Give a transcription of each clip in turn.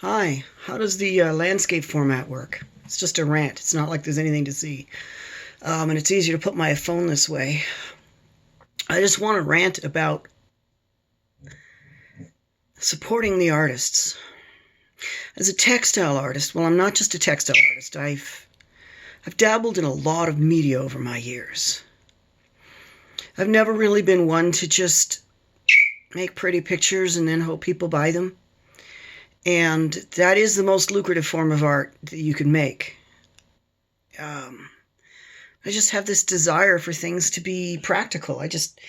Hi, how does the landscape format work? It's just a rant. It's not like there's anything to see. And it's easier to put my phone this way. I just want to rant about supporting the artists. As a textile artist, well, I'm not just a textile artist. I've dabbled in a lot of media over my years. I've never really been one to just make pretty pictures and then hope people buy them. And that is the most lucrative form of art that you can make. I just have this desire for things to be practical. I just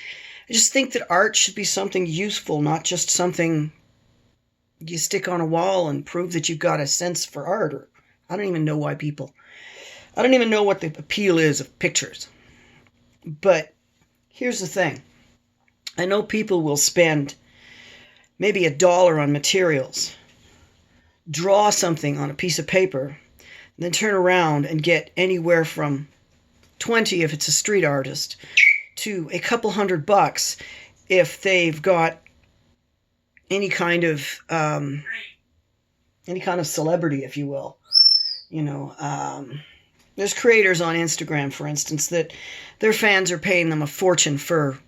think that art should be something useful, not just something you stick on a wall and prove that you've got a sense for art. Or I don't even know what the appeal is of pictures. But here's the thing. I know people will spend maybe $1 on materials, draw something on a piece of paper, and then turn around and get anywhere from 20 if it's a street artist to a couple $100 if they've got any kind of celebrity, if you will. There's creators on Instagram, for instance, that their fans are paying them a fortune for.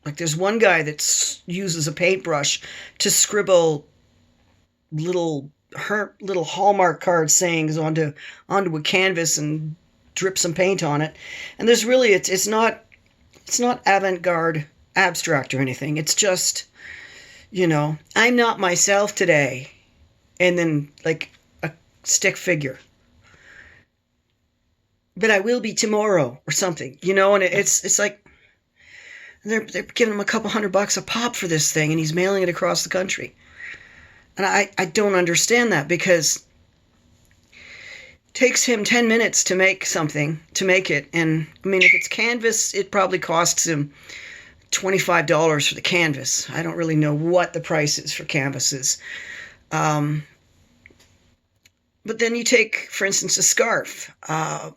Like, there's one guy that uses a paintbrush to scribble little Hallmark card sayings onto a canvas and drip some paint on it. And there's really it's not avant-garde abstract or anything. It's just, I'm not myself today, and then like a stick figure, but I will be tomorrow or something, and it's like they're giving him a couple $100 a pop for this thing, and he's mailing it across the country. And I don't understand that, because it takes him 10 minutes to make it. And I mean, if it's canvas, it probably costs him $25 for the canvas. I don't really know what the price is for canvases. But then you take, for instance, a scarf, a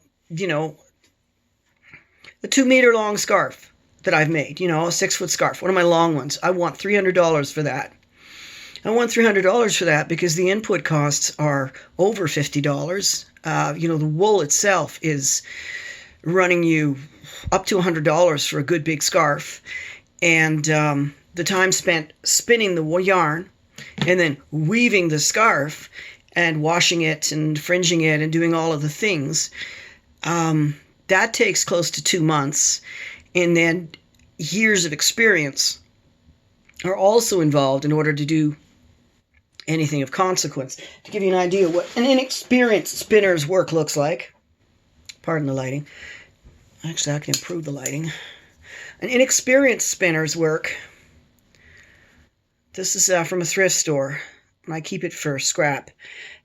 2-meter long scarf that I've made, a 6-foot scarf, one of my long ones. I want $300 for that. I want $300 for that because the input costs are over $50. The wool itself is running you up to $100 for a good big scarf. And the time spent spinning the yarn and then weaving the scarf and washing it and fringing it and doing all of the things, that takes close to 2 months. And then years of experience are also involved in order to do anything of consequence. To give you an idea what an inexperienced spinner's work looks like. Pardon the lighting. Actually, I can improve the lighting. An inexperienced spinner's work. This is from a thrift store, and I keep it for scrap.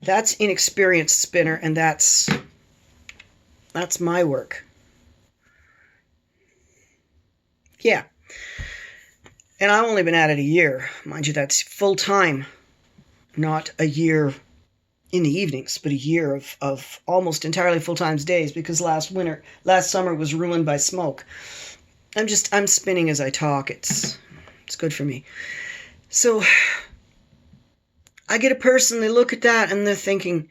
That's inexperienced spinner, and that's my work. Yeah. And I've only been at it a year. Mind you, that's full time. Not a year in the evenings, but a year of almost entirely full-time days, because last summer was ruined by smoke. I'm spinning as I talk. It's good for me. So I get a person, they look at that and they're thinking,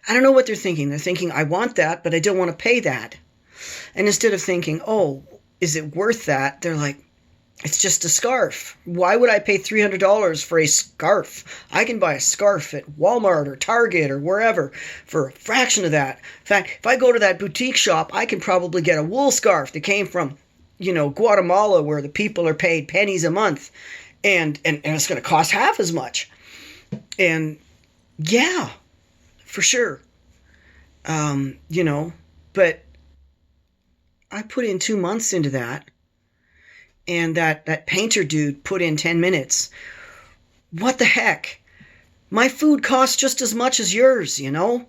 I don't know what they're thinking. They're thinking, I want that, but I don't want to pay that. And instead of thinking, oh, is it worth that? They're like, it's just a scarf. Why would I pay $300 for a scarf? I can buy a scarf at Walmart or Target or wherever for a fraction of that. In fact, if I go to that boutique shop, I can probably get a wool scarf that came from, Guatemala, where the people are paid pennies a month, and it's going to cost half as much. And yeah, for sure. But I put in 2 months into that. And that painter dude put in 10 minutes. What the heck? My food costs just as much as yours, And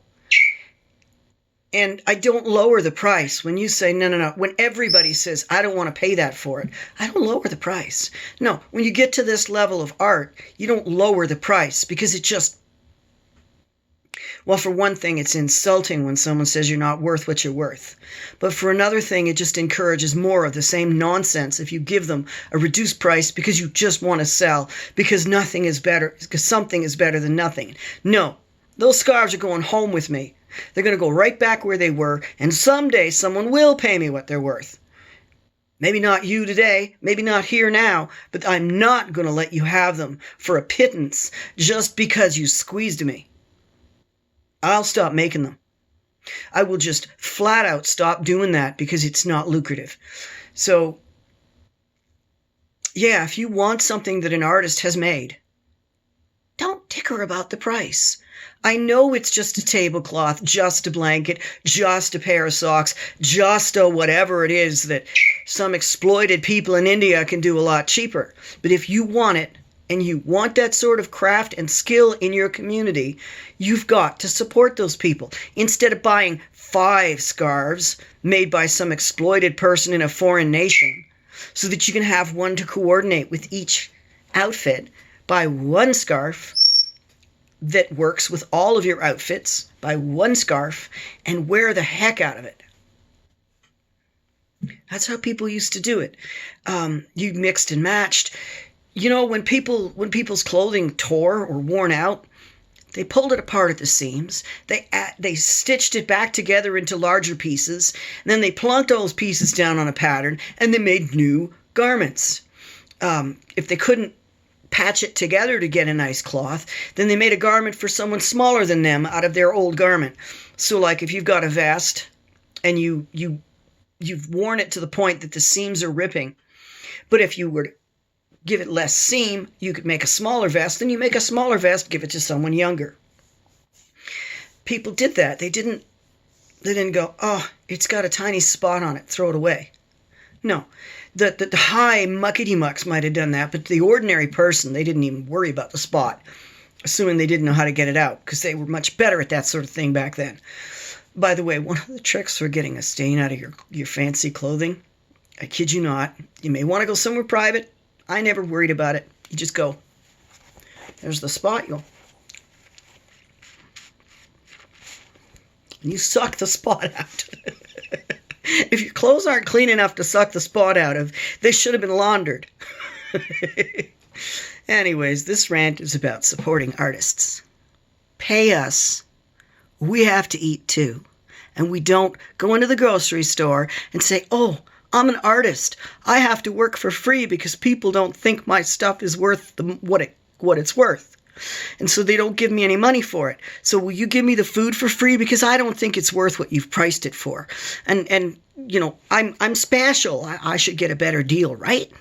I don't lower the price. When you say, no. When everybody says, I don't want to pay that for it, I don't lower the price. No, when you get to this level of art, you don't lower the price, because it just... Well, for one thing, it's insulting when someone says you're not worth what you're worth. But for another thing, it just encourages more of the same nonsense if you give them a reduced price because you just want to sell, because nothing is better, because something is better than nothing. No, Those scarves are going home with me. They're going to go right back where they were, and someday someone will pay me what they're worth. Maybe not you today, maybe not here now, but I'm not going to let you have them for a pittance just because you squeezed me. I'll stop making them. I will just flat out stop doing that because it's not lucrative. So, yeah, if you want something that an artist has made, don't dicker about the price. I know it's just a tablecloth, just a blanket, just a pair of socks, just a whatever it is that some exploited people in India can do a lot cheaper. But if you want it, and you want that sort of craft and skill in your community, you've got to support those people. Instead of buying 5 scarves made by some exploited person in a foreign nation, so that you can have one to coordinate with each outfit, buy one scarf that works with all of your outfits, buy one scarf, and wear the heck out of it. That's how people used to do it. You mixed and matched. You know, when people's clothing tore or worn out, they pulled it apart at the seams. They stitched it back together into larger pieces. And then they plunked those pieces down on a pattern, and they made new garments. If they couldn't patch it together to get a nice cloth, then they made a garment for someone smaller than them out of their old garment. So, like, if you've got a vest and you've worn it to the point that the seams are ripping, but if you were to give it less seam, you could make a smaller vest. Then you make a smaller vest, give it to someone younger. People did that. They didn't go, oh, it's got a tiny spot on it, throw it away. No. The high muckety-mucks might have done that, but the ordinary person, they didn't even worry about the spot, assuming they didn't know how to get it out, because they were much better at that sort of thing back then. By the way, one of the tricks for getting a stain out of your fancy clothing, I kid you not, you may want to go somewhere private. I never worried about it. You just go. There's the spot. And you suck the spot out. If your clothes aren't clean enough to suck the spot out of, they should have been laundered. Anyways, this rant is about supporting artists. Pay us. We have to eat too. And we don't go into the grocery store and say, oh, I'm an artist. I have to work for free because people don't think my stuff is worth what it's worth. And so they don't give me any money for it. So will you give me the food for free because I don't think it's worth what you've priced it for? And you know, I'm special. I should get a better deal, right?